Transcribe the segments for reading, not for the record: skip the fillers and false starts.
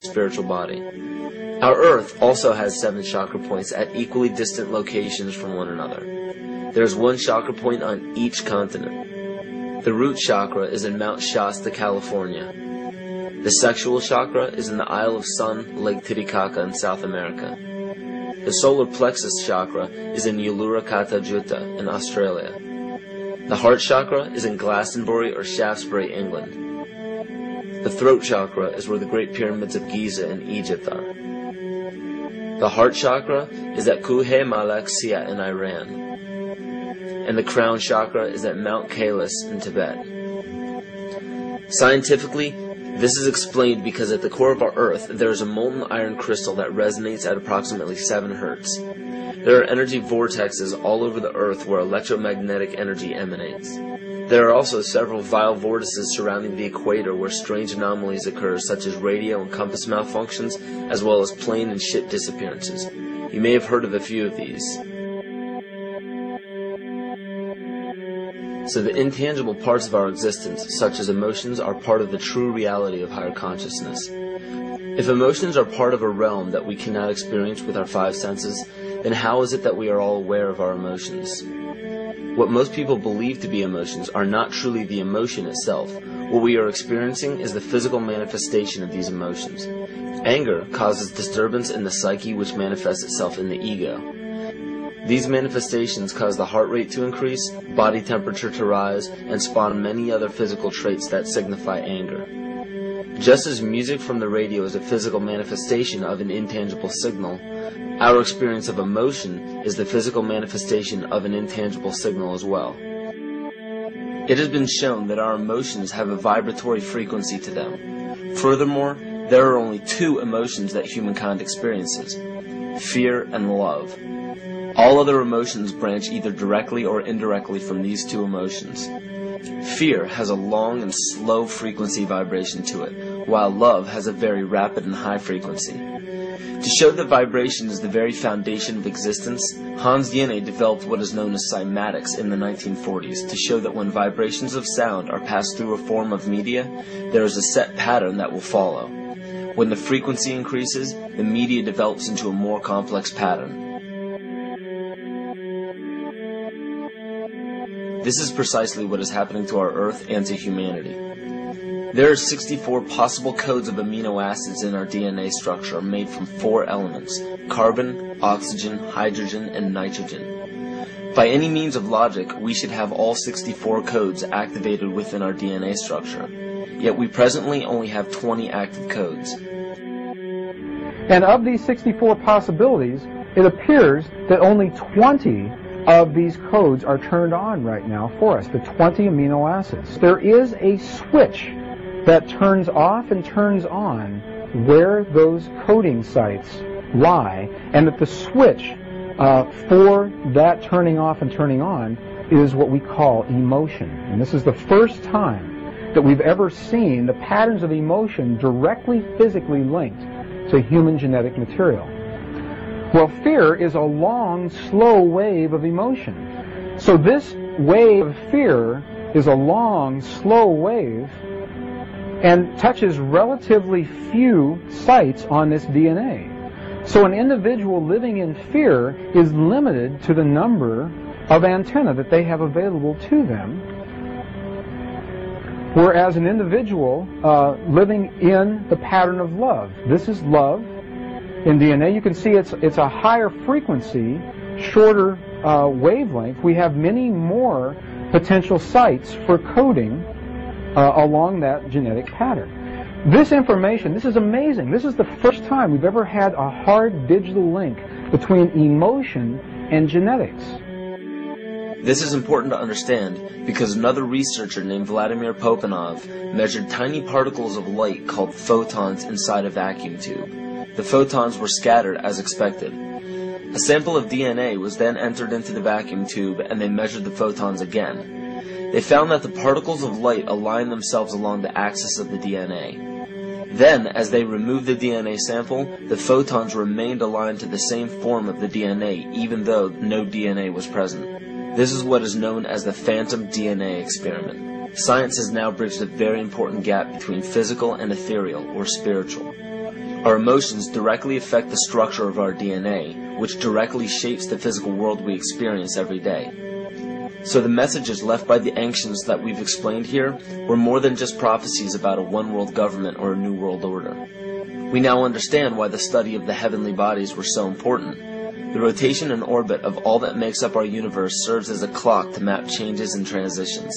spiritual body. Our Earth also has 7 chakra points at equally distant locations from one another. There is 1 chakra point on each continent. The root chakra is in Mount Shasta, California. The sexual chakra is in the Isle of Sun, Lake Titicaca in South America. The solar plexus chakra is in Uluru Kata Juta in Australia. The heart chakra is in Glastonbury or Shaftesbury, England. The throat chakra is where the Great Pyramids of Giza in Egypt are. The heart chakra is at Kuhe Malak Sia in Iran. And the crown chakra is at Mount Kailas in Tibet. Scientifically, this is explained because at the core of our Earth, there is a molten iron crystal that resonates at approximately 7 Hertz. There are energy vortexes all over the Earth where electromagnetic energy emanates. There are also several vile vortices surrounding the equator where strange anomalies occur, such as radio and compass malfunctions, as well as plane and ship disappearances. You may have heard of a few of these. So the intangible parts of our existence, such as emotions, are part of the true reality of higher consciousness. If emotions are part of a realm that we cannot experience with our 5 senses, then how is it that we are all aware of our emotions? What most people believe to be emotions are not truly the emotion itself. What we are experiencing is the physical manifestation of these emotions. Anger causes disturbance in the psyche, which manifests itself in the ego. These manifestations cause the heart rate to increase, body temperature to rise, and spawn many other physical traits that signify anger. Just as music from the radio is a physical manifestation of an intangible signal, our experience of emotion is the physical manifestation of an intangible signal as well. It has been shown that our emotions have a vibratory frequency to them. Furthermore, there are only 2 emotions that humankind experiences: fear and love. All other emotions branch either directly or indirectly from these 2 emotions. Fear has a long and slow frequency vibration to it, while love has a very rapid and high frequency. To show that vibration is the very foundation of existence, Hans Jene developed what is known as cymatics in the 1940s to show that when vibrations of sound are passed through a form of media, there is a set pattern that will follow. When the frequency increases, the media develops into a more complex pattern. This is precisely what is happening to our Earth and to humanity. There are 64 possible codes of amino acids in our DNA structure made from 4 elements: carbon, oxygen, hydrogen, and nitrogen. By any means of logic, we should have all 64 codes activated within our DNA structure. Yet we presently only have 20 active codes. And of these 64 possibilities, it appears that only 20 of these codes are turned on right now for us, the 20 amino acids. There is a switch that turns off and turns on where those coding sites lie, and that the switch for that turning off and turning on is what we call emotion. And this is the first time that we've ever seen the patterns of emotion directly physically linked to human genetic material. Well, fear is a long, slow wave of emotion. So this wave of fear is a long, slow wave and touches relatively few sites on this DNA. So an individual living in fear is limited to the number of antennae that they have available to them, whereas an individual living in the pattern of love, this is love. In DNA, you can see it's a higher frequency, shorter wavelength. We have many more potential sites for coding along that genetic pattern. This information, this is amazing. This is the first time we've ever had a hard digital link between emotion and genetics. This is important to understand because another researcher named Vladimir Popanov measured tiny particles of light called photons inside a vacuum tube. The photons were scattered as expected. A sample of DNA was then entered into the vacuum tube and they measured the photons again. They found that the particles of light aligned themselves along the axis of the DNA. Then, as they removed the DNA sample, the photons remained aligned to the same form of the DNA even though no DNA was present. This is what is known as the phantom DNA experiment. Science has now bridged a very important gap between physical and ethereal, or spiritual. Our emotions directly affect the structure of our DNA, which directly shapes the physical world we experience every day. So the messages left by the ancients that we've explained here were more than just prophecies about a one-world government or a new world order. We now understand why the study of the heavenly bodies were so important. The rotation and orbit of all that makes up our universe serves as a clock to map changes and transitions.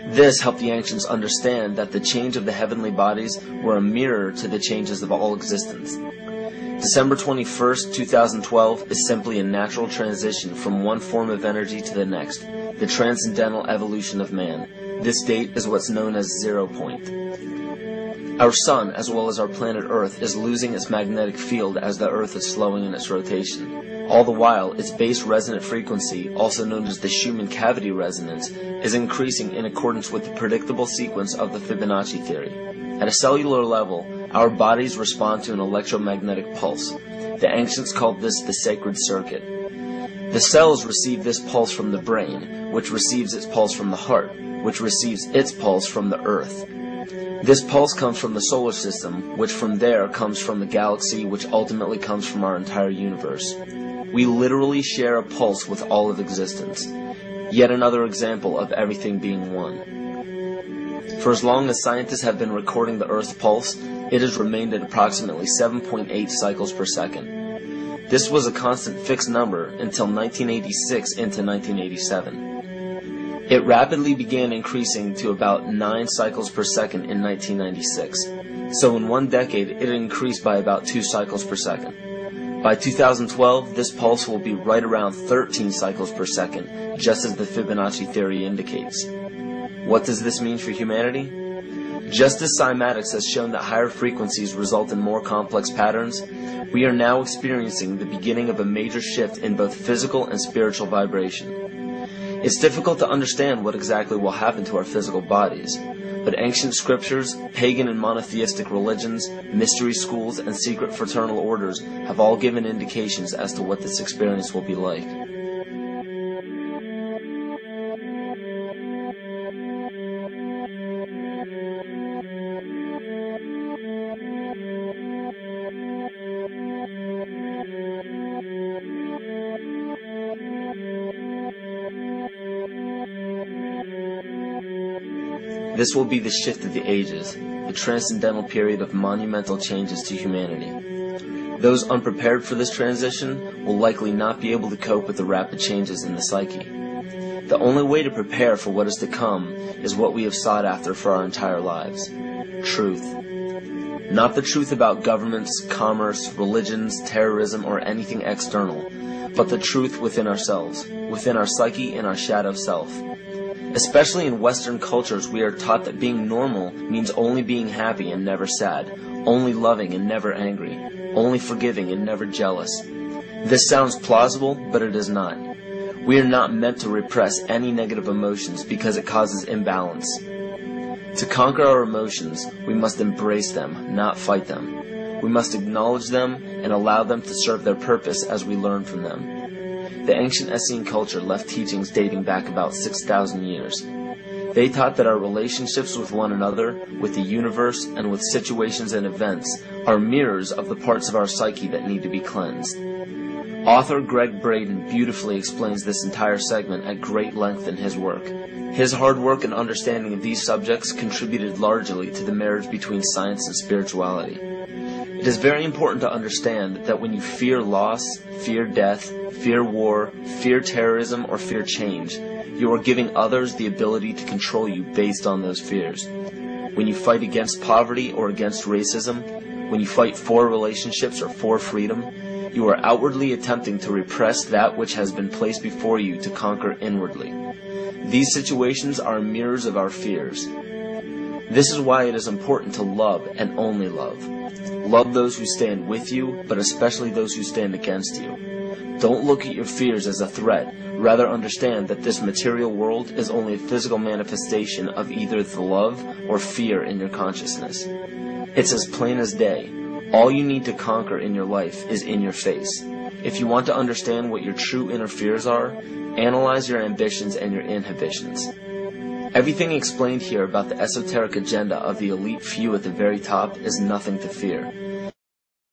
This helped the ancients understand that the change of the heavenly bodies were a mirror to the changes of all existence. December 21st, 2012 is simply a natural transition from one form of energy to the next, the transcendental evolution of man. This date is what's known as 0 point. Our sun, as well as our planet Earth, is losing its magnetic field as the Earth is slowing in its rotation. All the while, its base resonant frequency, also known as the Schumann cavity resonance, is increasing in accordance with the predictable sequence of the Fibonacci theory. At a cellular level, our bodies respond to an electromagnetic pulse. The ancients called this the sacred circuit. The cells receive this pulse from the brain, which receives its pulse from the heart, which receives its pulse from the Earth. This pulse comes from the solar system, which from there comes from the galaxy, which ultimately comes from our entire universe. We literally share a pulse with all of existence. Yet another example of everything being one. For as long as scientists have been recording the Earth's pulse, it has remained at approximately 7.8 cycles per second. This was a constant fixed number until 1986 into 1987. It rapidly began increasing to about 9 cycles per second in 1996. So in one decade, it increased by about 2 cycles per second. By 2012, this pulse will be right around 13 cycles per second, just as the Fibonacci theory indicates. What does this mean for humanity? Just as cymatics has shown that higher frequencies result in more complex patterns, we are now experiencing the beginning of a major shift in both physical and spiritual vibration. It's difficult to understand what exactly will happen to our physical bodies, but ancient scriptures, pagan and monotheistic religions, mystery schools, and secret fraternal orders have all given indications as to what this experience will be like. This will be the shift of the ages, the transcendental period of monumental changes to humanity. Those unprepared for this transition will likely not be able to cope with the rapid changes in the psyche. The only way to prepare for what is to come is what we have sought after for our entire lives: truth. Not the truth about governments, commerce, religions, terrorism, or anything external, but the truth within ourselves, within our psyche and our shadow self. Especially in Western cultures, we are taught that being normal means only being happy and never sad, only loving and never angry, only forgiving and never jealous. This sounds plausible, but it is not. We are not meant to repress any negative emotions because it causes imbalance. To conquer our emotions, we must embrace them, not fight them. We must acknowledge them and allow them to serve their purpose as we learn from them. The ancient Essene culture left teachings dating back about 6,000 years. They taught that our relationships with one another, with the universe, and with situations and events are mirrors of the parts of our psyche that need to be cleansed. Author Greg Braden beautifully explains this entire segment at great length in his work. His hard work and understanding of these subjects contributed largely to the marriage between science and spirituality. It is very important to understand that when you fear loss, fear death, fear war, fear terrorism, or fear change, you are giving others the ability to control you based on those fears. When you fight against poverty or against racism, when you fight for relationships or for freedom, you are outwardly attempting to repress that which has been placed before you to conquer inwardly. These situations are mirrors of our fears. This is why it is important to love and only love. Love those who stand with you, but especially those who stand against you. Don't look at your fears as a threat. Rather understand that this material world is only a physical manifestation of either the love or fear in your consciousness. It's as plain as day. All you need to conquer in your life is in your face. If you want to understand what your true inner fears are, analyze your ambitions and your inhibitions. Everything explained here about the esoteric agenda of the elite few at the very top is nothing to fear.